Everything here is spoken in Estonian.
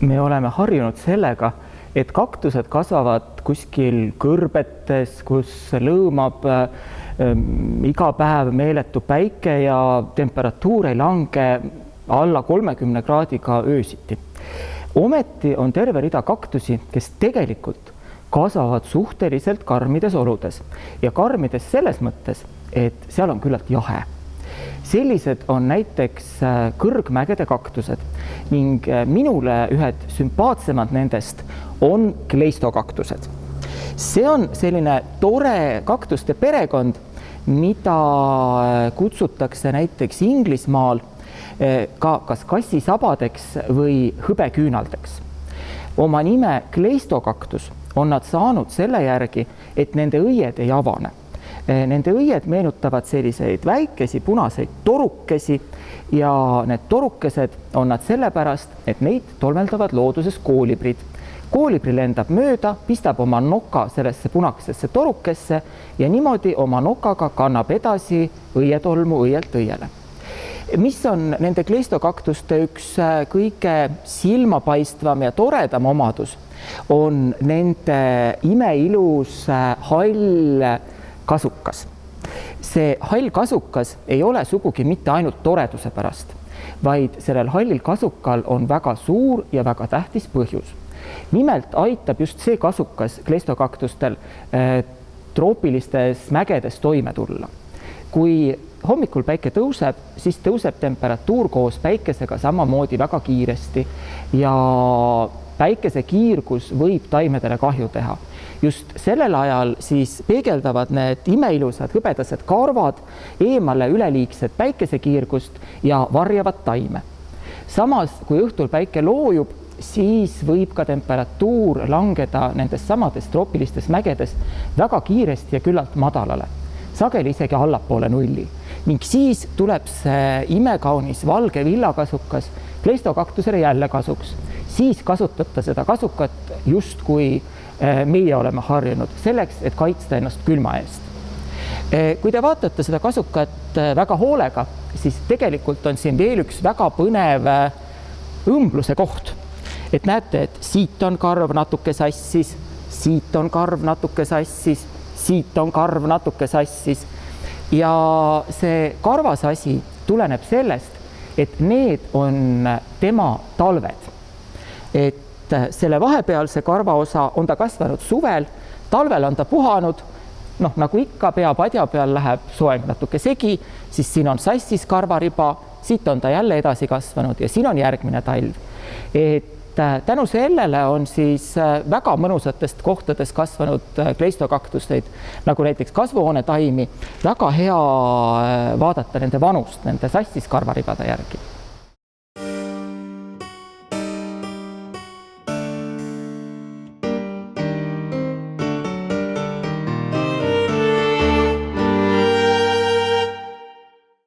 Me oleme harjunud sellega, et kaktused kasvavad kuskil kõrbetes, kus lõõmab iga päev meeletu päike ja temperatuur ei lange alla 30 kraadiga öösiti. Ometi on terve rida kaktusi, kes tegelikult kasvavad suhteliselt karmides oludes ja karmides selles mõttes, et seal on küllalt jahe. Sellised on näiteks kõrgmägede kaktused ning minule ühed sümpaatsemad nendest on kleistokaktused. See on selline tore kaktuste perekond, mida kutsutakse näiteks Inglismaal ka kas kassisabadeks või hõbeküünaldeks. Oma nime kleistokaktus on nad saanud selle järgi, et nende õied ei avane. Nende õied meenutavad selliseid väikesi punaseid torukesi ja need torukesed on nad sellepärast, et neid tolmeldavad looduses koolibrid. Koolibri lendab mööda, pistab oma noka sellesse punakesesse torukesse ja niimoodi oma nokaga kannab edasi õietolmu õielt õiele. Mis on nende kleistokaktuste üks kõige silmapaistvam ja toredam omadus, on nende imeilus hall kasukas. See hall kasukas ei ole sugugi mitte ainult toreduse pärast, vaid sellel hallil kasukal on väga suur ja väga tähtis põhjus. Nimelt aitab just see kasukas kleistokaktustel troopilistes mägedes toime tulla. Kui hommikul päike tõuseb, siis tõuseb temperatuur koos päikesega samamoodi väga kiiresti ja päikese kiirgus võib taimedele kahju teha. Just sellel ajal siis peegeldavad need imeilusad hõbedased karvad eemale üleliigset päikesekiirgust ja varjavad taime. Samas, kui õhtul päike loojub, siis võib ka temperatuur langeda nendes samades troopilistes mägedes väga kiiresti ja küllalt madalale, sageli isegi allapoole nulli. Ning siis tuleb see imekaunis valge villakasukas kleistokaktusele jälle kasuks. Siis kasutab ta seda kasukat just kui meie oleme harjunud selleks, et kaitsta ennast külma eest. Kui te vaatate seda kasukat väga hoolega, siis tegelikult on siin veel üks väga põnev õmbluse koht. Et näete, et siit on karv natuke sassis, siit on karv natuke sassis, siit on karv natuke sassis. Ja see karvasasi tuleneb sellest, et need on tema talved. Et selle vahepealse karvaosa on ta kasvanud suvel, talvel on ta puhanud, nagu ikka pea-padja peal läheb soeng natuke segi, siis siin on sassis karvariba, siit on ta jälle edasi kasvanud ja siin on järgmine talv. Et tänu sellele on siis väga mõnusatest kohtadest kasvanud kleistokaktusteid, nagu näiteks kasvuhoonetaimi, väga hea vaadata nende vanust, nende sassis karvaribade järgi.